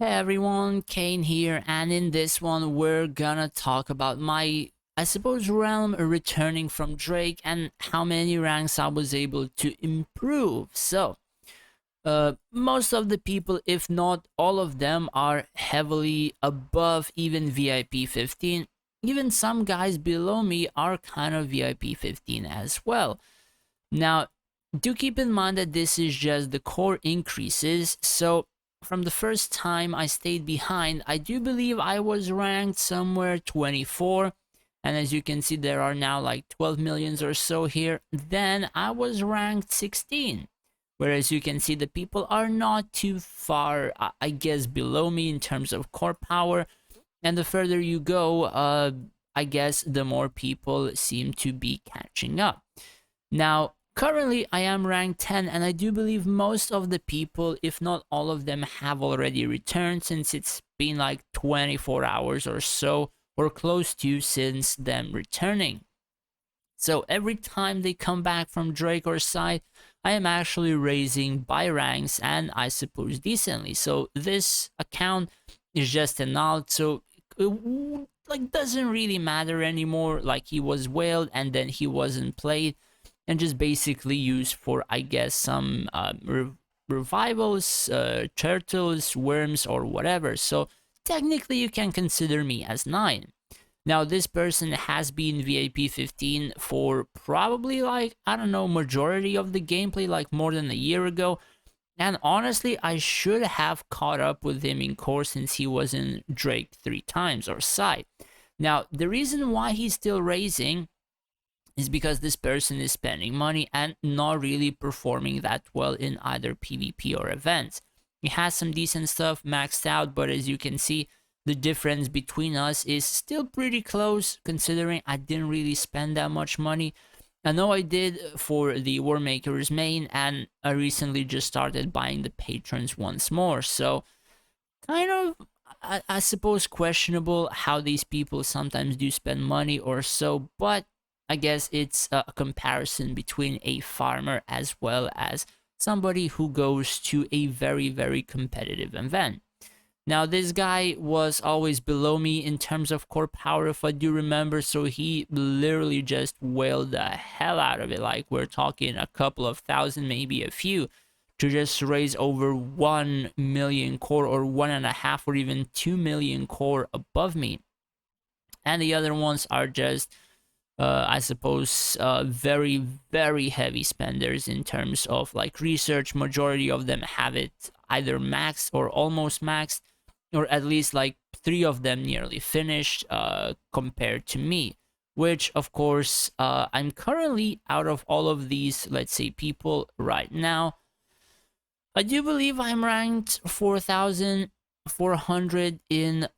Hey everyone, Kane here, and in this one we're gonna talk about my, I suppose, realm returning from Drake and how many ranks I was able to improve. Most of the people, if not all of them, are heavily above even VIP 15. Even some guys below me are kind of VIP 15 as well. Now, do keep in mind that this is just the core increases, so from the first time I stayed behind, I do believe I was ranked somewhere 24, and as you can see, there are now like 12 millions or so here. Then I was ranked 16, whereas you can see the people are not too far, I guess, below me in terms of core power. And the further you go, I guess the more people seem to be catching up. Now, currently I am ranked 10, and I do believe most of the people, if not all of them, have already returned since it's been like 24 hours or so, or close to, since them returning. So every time they come back from Drake or Sait, I am actually raising by ranks, and I suppose decently. So this account is just an alt, so it like doesn't really matter anymore. Like, he was whaled and then he wasn't played, and just basically used for, I guess, some revivals, turtles, worms, or whatever. So technically, you can consider me as 9. Now, this person has been VIP 15 for probably, like, I don't know, majority of the gameplay, like more than a year ago. And honestly, I should have caught up with him in core since he was in Drake 3 times or Side. Now, the reason why he's still raising is because this person is spending money and not really performing that well in either PvP or events. He has some decent stuff maxed out, but as you can see, the difference between us is still pretty close, considering I didn't really spend that much money. I know I did for the Warmaker's main, and I recently just started buying the patrons once more, so kind of, I suppose, questionable how these people sometimes do spend money or so, but I guess it's a comparison between a farmer as well as somebody who goes to a very, very competitive event. Now, this guy was always below me in terms of core power, if I do remember, so he literally just wailed the hell out of it. Like, we're talking a couple of thousand, maybe a few, to just raise over 1 million core, or 1.5, or even 2 million core above me. And the other ones are just, I suppose, very, very heavy spenders in terms of like research. Majority of them have it either maxed or almost maxed, or at least like 3 of them nearly finished, compared to me. Which, of course, I'm currently out of all of these, let's say, people right now. I do believe I'm ranked 4,400 in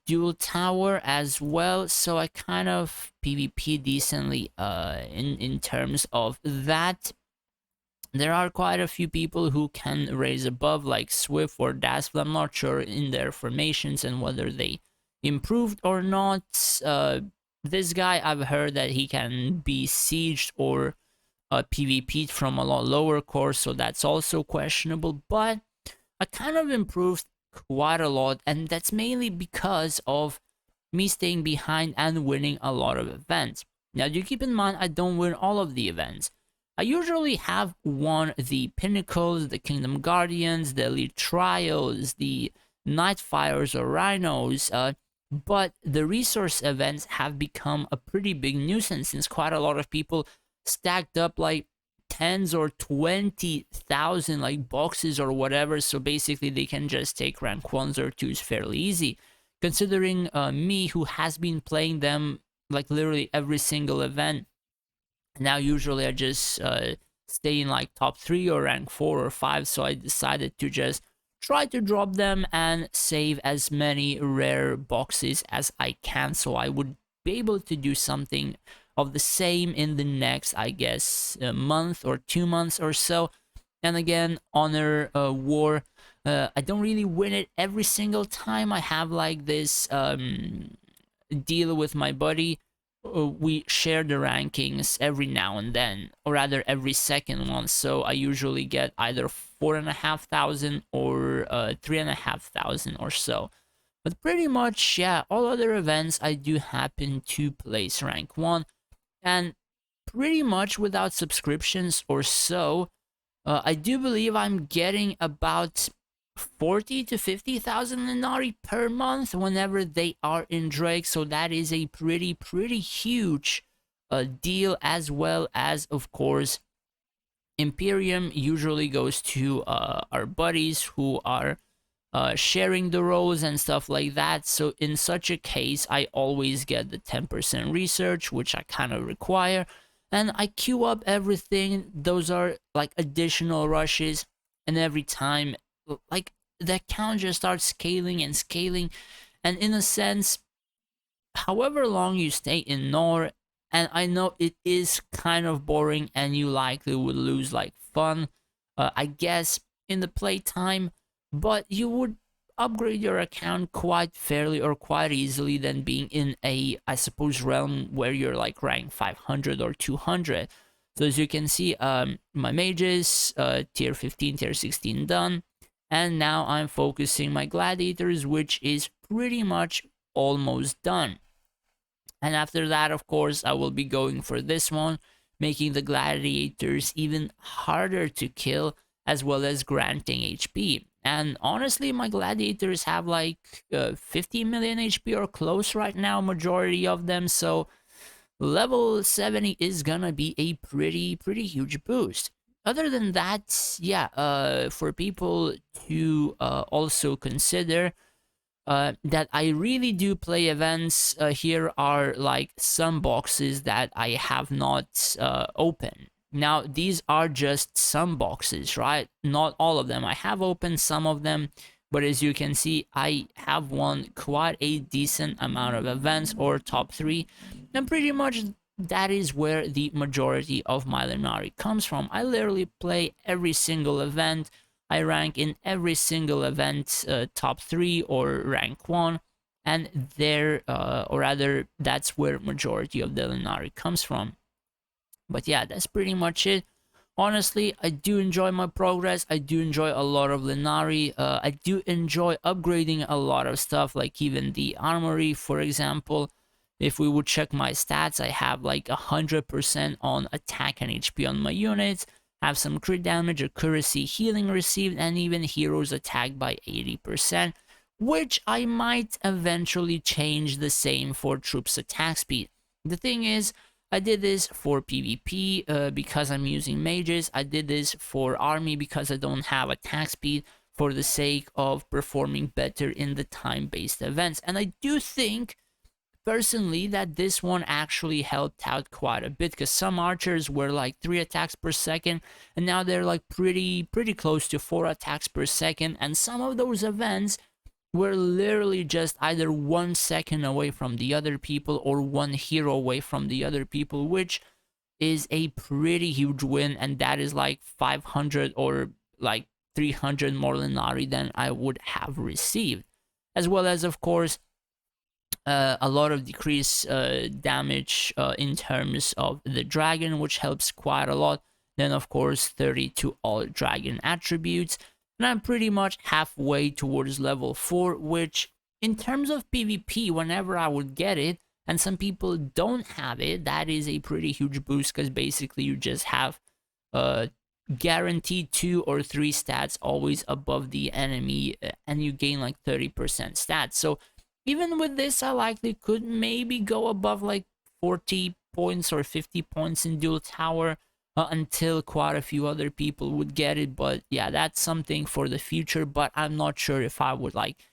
dual tower as well, so I kind of PvP decently in terms of that. There are quite a few people who can raise above, like Swift or Dazzle. I'm not sure in their formations and whether they improved or not. This guy, I've heard that he can be sieged or PvP'd from a lot lower core, so that's also questionable. But I kind of improved quite a lot, and that's mainly because of me staying behind and winning a lot of events. Now, do keep in mind, I don't win all of the events. I usually have won the Pinnacles, the Kingdom Guardians, the Elite Trials, the Nightfires or Rhinos, but the resource events have become a pretty big nuisance since quite a lot of people stacked up like tens or 20,000 like boxes or whatever, so basically they can just take rank 1s or 2s fairly easy. Considering me, who has been playing them like literally every single event, now usually I just stay in like top 3 or rank 4 or 5, so I decided to just try to drop them and save as many rare boxes as I can, so I would be able to do something of the same in the next, I guess, a month or 2 months or so. And again, Honor War, I don't really win it every single time. I have like this deal with my buddy we share the rankings every now and then, or rather every second one. So I usually get either 4,500 or 3,500 or so. But pretty much, yeah, all other events I do happen to place rank 1, and pretty much without subscriptions or so, I do believe I'm getting about 40 to 50,000 Inari per month whenever they are in Drake, so that is a pretty huge deal, as well as, of course, Imperium usually goes to our buddies who are sharing the roles and stuff like that. So in such a case, I always get the 10% research, which I kind of require, and I queue up everything. Those are like additional rushes, and every time, like, the account just starts scaling and scaling. And in a sense, however long you stay in Nor, and I know it is kind of boring and you likely would lose like fun, I guess, in the playtime, but you would upgrade your account quite fairly or quite easily than being in a, I suppose, realm where you're like rank 500 or 200. So as you can see, my mages, tier 15, tier 16 done, and now I'm focusing my gladiators, which is pretty much almost done. And after that, of course, I will be going for this one, making the gladiators even harder to kill, as well as granting HP. And honestly, my gladiators have like 50 million HP or close right now, majority of them. So level 70 is gonna be a pretty huge boost. Other than that, yeah, for people to also consider, that I really do play events. Here are like some boxes that I have not opened. Now, these are just some boxes, right? Not all of them. I have opened some of them, but as you can see, I have won quite a decent amount of events, or top 3, and pretty much that is where the majority of my Linari comes from. I literally play every single event. I rank in every single event, top 3 or rank 1, and there, or rather, that's where majority of the Linari comes from. But yeah, that's pretty much it. Honestly, I do enjoy my progress. I do enjoy a lot of Linari. I do enjoy upgrading a lot of stuff, like even the armory, for example. If we would check my stats, I have like 100% on attack and HP on my units, have some crit damage, accuracy, healing received, and even heroes attack by 80%, which I might eventually change the same for troops attack speed. The thing is, I did this for PvP because I'm using mages. I did this for army because I don't have attack speed, for the sake of performing better in the time-based events. And I do think, personally, that this one actually helped out quite a bit, because some archers were like 3 attacks per second, and now they're like pretty close to 4 attacks per second. And some of those events were literally just either 1 second away from the other people or 1 hero away from the other people, which is a pretty huge win. And that is like 500 or like 300 more Linari than I would have received, as well as, of course, a lot of decreased damage in terms of the dragon, which helps quite a lot. Then, of course, 30 to all dragon attributes. And I'm pretty much halfway towards level 4, which, in terms of PvP, whenever I would get it, and some people don't have it, that is a pretty huge boost, because basically you just have guaranteed 2 or 3 stats always above the enemy, and you gain like 30% stats. So even with this, I likely could maybe go above like 40 points or 50 points in dual tower, until quite a few other people would get it. But yeah, that's something for the future, but I'm not sure if I would like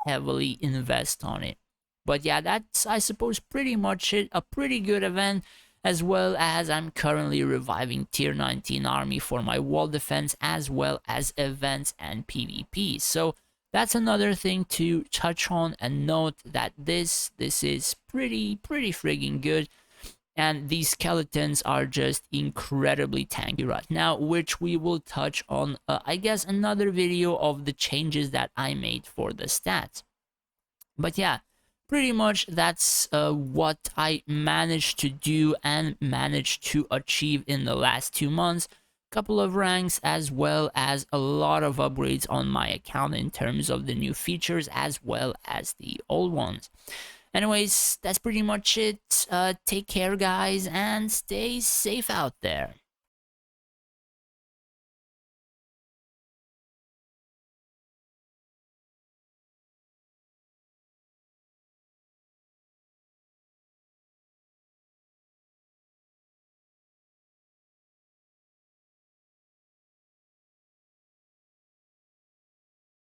heavily invest on it. But yeah, that's, I suppose, pretty much it. A pretty good event, as well as I'm currently reviving tier 19 army for my wall defense, as well as events and PvP. So that's another thing to touch on and note, that this is pretty friggin' good. And these skeletons are just incredibly tanky right now, which we will touch on, I guess, another video of the changes that I made for the stats. But yeah, pretty much that's what I managed to do and managed to achieve in the last 2 months. Couple of ranks as well as a lot of upgrades on my account in terms of the new features as well as the old ones. Anyways, that's pretty much it. Take care, guys, and stay safe out there.